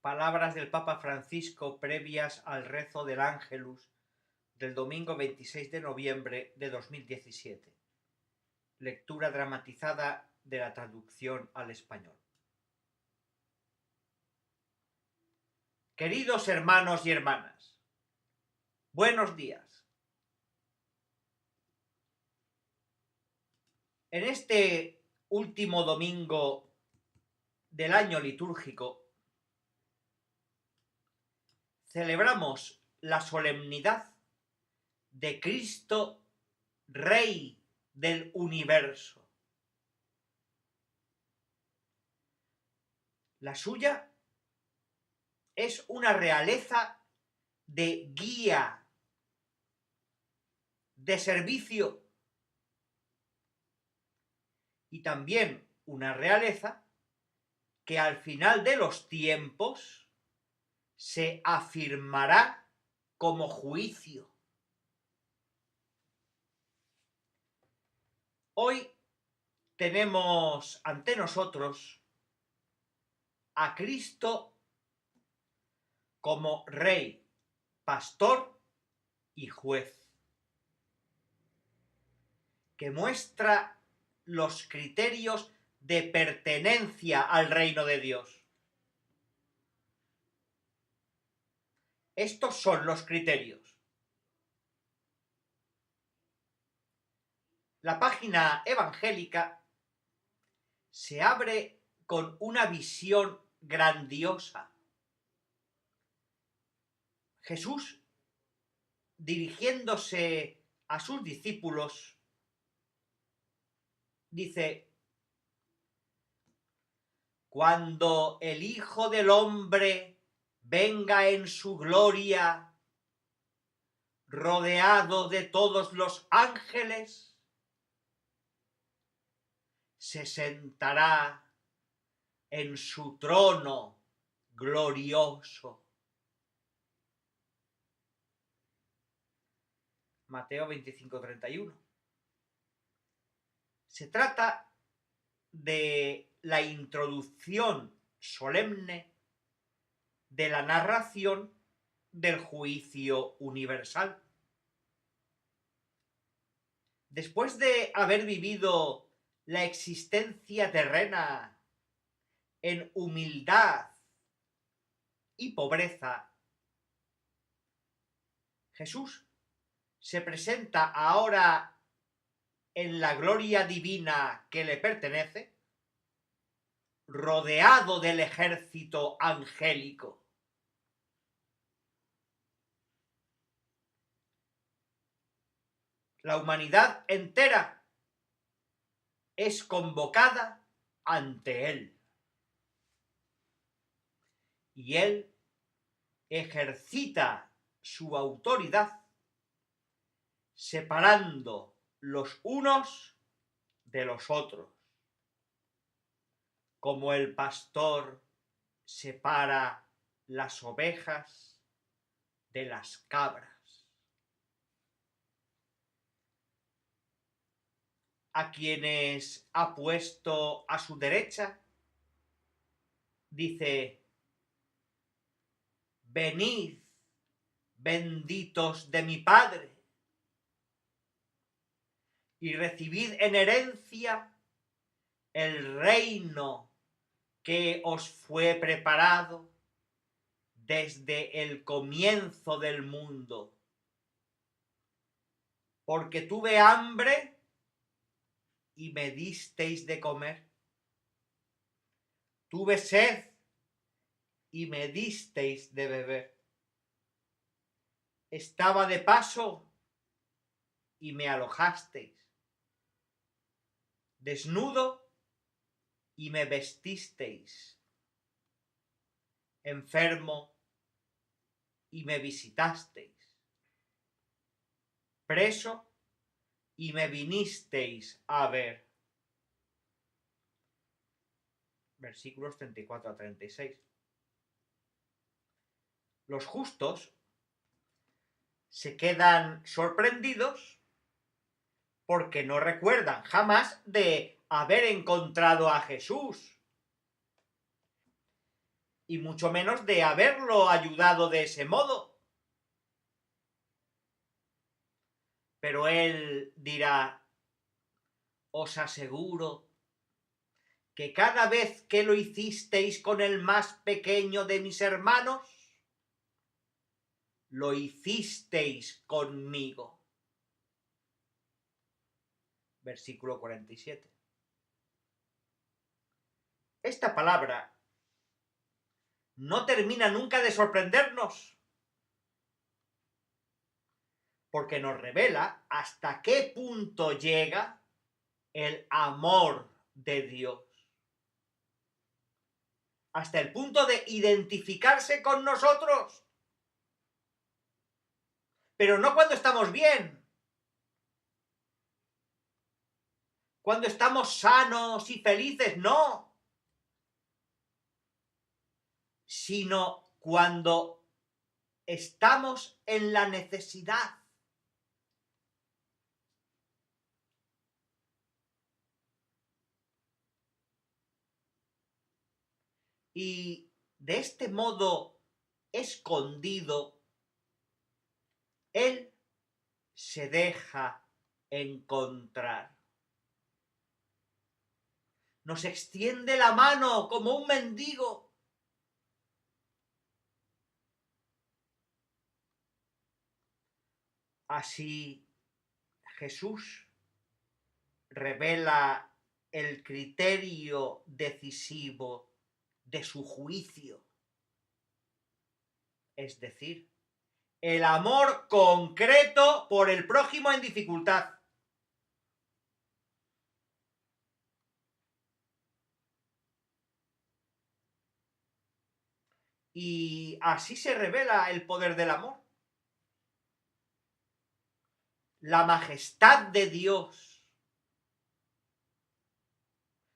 Palabras del Papa Francisco previas al rezo del Ángelus del domingo 26 de noviembre de 2017. Lectura dramatizada de la traducción al español. Queridos hermanos y hermanas, buenos días. En este último domingo del año litúrgico celebramos la solemnidad de Cristo, Rey del universo. La suya es una realeza de guía, de servicio, y también una realeza que al final de los tiempos se afirmará como juicio. Hoy tenemos ante nosotros a Cristo como Rey, Pastor y Juez, que muestra los criterios de pertenencia al reino de Dios. Estos son los criterios. La página evangélica se abre con una visión grandiosa. Jesús, dirigiéndose a sus discípulos, dice: cuando el Hijo del Hombre venga en su gloria, rodeado de todos los ángeles, se sentará en su trono glorioso. Mateo 25:31. Se trata de la introducción solemne de la narración del juicio universal. Después de haber vivido la existencia terrena en humildad y pobreza, Jesús se presenta ahora en la gloria divina que le pertenece, rodeado del ejército angélico. La humanidad entera es convocada ante él. Y él ejercita su autoridad separando los unos de los otros, como el pastor separa las ovejas de las cabras. A quienes ha puesto a su derecha, dice: venid, benditos de mi Padre, y recibid en herencia el reino que os fue preparado desde el comienzo del mundo. Porque tuve hambre y me disteis de comer. Tuve sed y me disteis de beber. Estaba de paso y me alojasteis. Desnudo y me vestisteis. Enfermo y me visitasteis. Preso y me vinisteis a ver. Versículos 34 a 36. Los justos se quedan sorprendidos porque no recuerdan jamás de haber encontrado a Jesús. y mucho menos de haberlo ayudado de ese modo. Pero él dirá: os aseguro que cada vez que lo hicisteis con el más pequeño de mis hermanos, lo hicisteis conmigo. Versículo 47. Esta palabra no termina nunca de sorprendernos, porque nos revela hasta qué punto llega el amor de Dios. Hasta el punto de identificarse con nosotros. Pero no cuando estamos bien. Cuando estamos sanos y felices, no. Sino cuando estamos en la necesidad. Y de este modo escondido, Él se deja encontrar. Nos extiende la mano como un mendigo. Así Jesús revela el criterio decisivo de su juicio, es decir, el amor concreto por el prójimo en dificultad. Y así se revela el poder del amor. La majestad de Dios,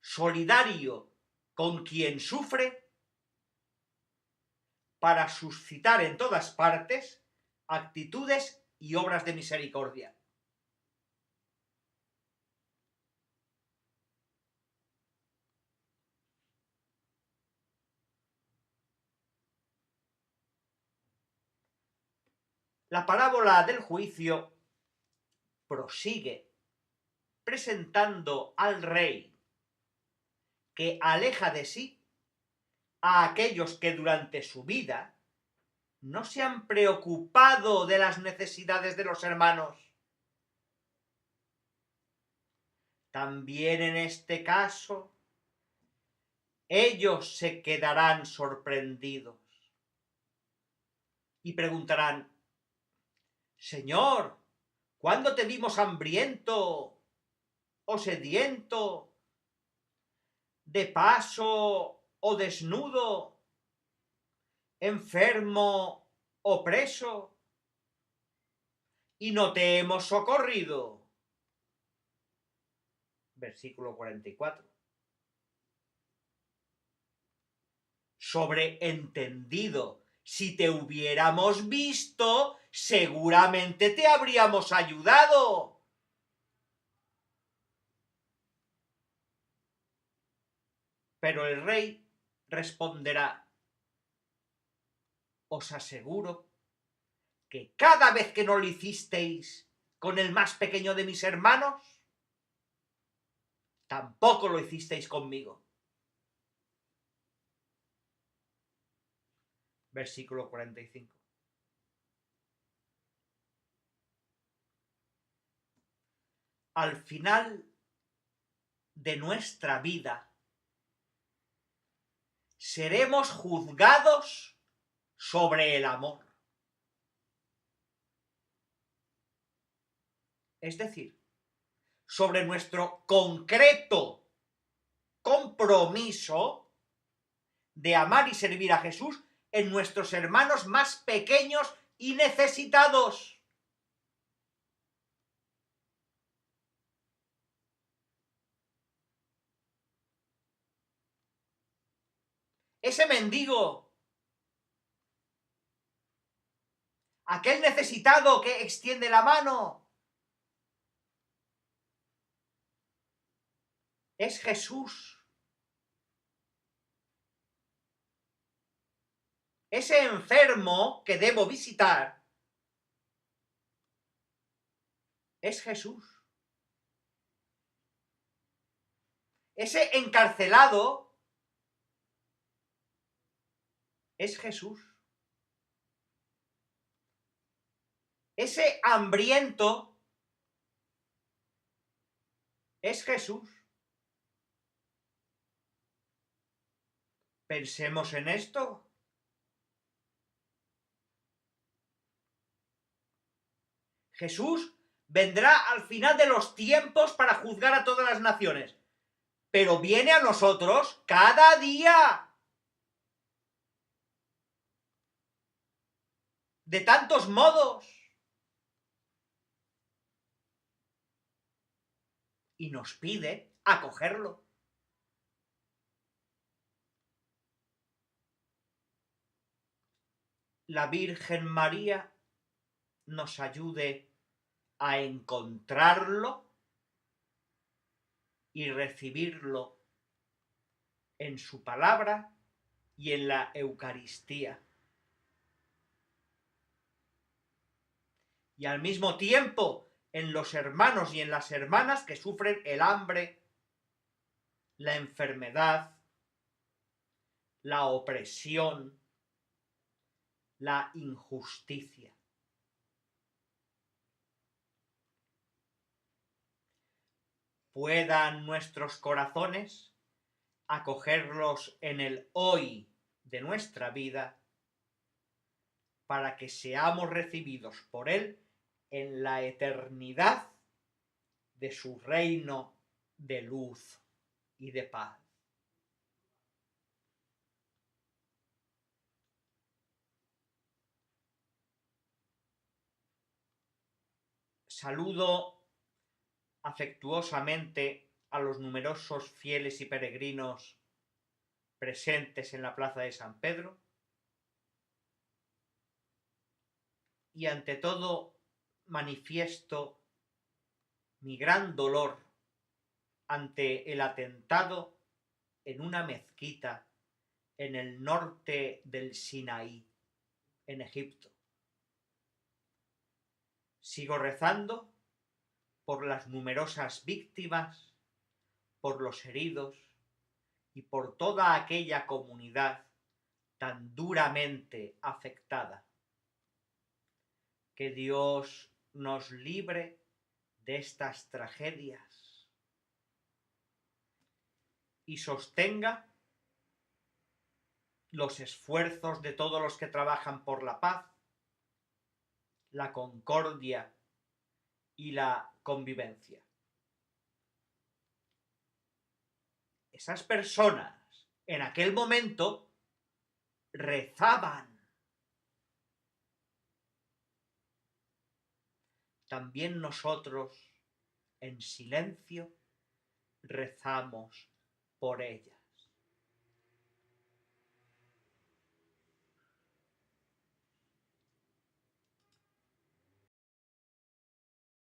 solidario con quien sufre, para suscitar en todas partes actitudes y obras de misericordia. La parábola del juicio prosigue presentando al rey que aleja de sí a aquellos que durante su vida no se han preocupado de las necesidades de los hermanos. También en este caso, ellos se quedarán sorprendidos y preguntarán: Señor, ¿cuándo te vimos hambriento o sediento, de paso o desnudo, enfermo o preso, y no te hemos socorrido? Versículo 44. Sobreentendido, si te hubiéramos visto, seguramente te habríamos ayudado. Pero el rey responderá: os aseguro que cada vez que no lo hicisteis con el más pequeño de mis hermanos, tampoco lo hicisteis conmigo. Versículo 45. Al final de nuestra vida, seremos juzgados sobre el amor. Es decir, sobre nuestro concreto compromiso de amar y servir a Jesús en nuestros hermanos más pequeños y necesitados. Ese mendigo, aquel necesitado que extiende la mano, es Jesús. ese enfermo que debo visitar es Jesús. Ese encarcelado es Jesús. Ese hambriento es Jesús. Pensemos en esto. Jesús vendrá al final de los tiempos para juzgar a todas las naciones, pero viene a nosotros cada día. De tantos modos. Y nos pide acogerlo. La Virgen María nos ayude a encontrarlo y recibirlo en su palabra y en la Eucaristía. Y al mismo tiempo en los hermanos y en las hermanas que sufren el hambre, la enfermedad, la opresión, la injusticia. Puedan nuestros corazones acogerlos en el hoy de nuestra vida para que seamos recibidos por Él en la eternidad de su reino de luz y de paz. Saludo afectuosamente a los numerosos fieles y peregrinos presentes en la plaza de San Pedro y ante todo manifiesto mi gran dolor ante el atentado en una mezquita en el norte del Sinaí, en Egipto. Sigo rezando por las numerosas víctimas, por los heridos y por toda aquella comunidad tan duramente afectada. Que Dios nos libre de estas tragedias y sostenga los esfuerzos de todos los que trabajan por la paz, la concordia y la convivencia. Esas personas en aquel momento rezaban. También nosotros, en silencio, rezamos por ellas.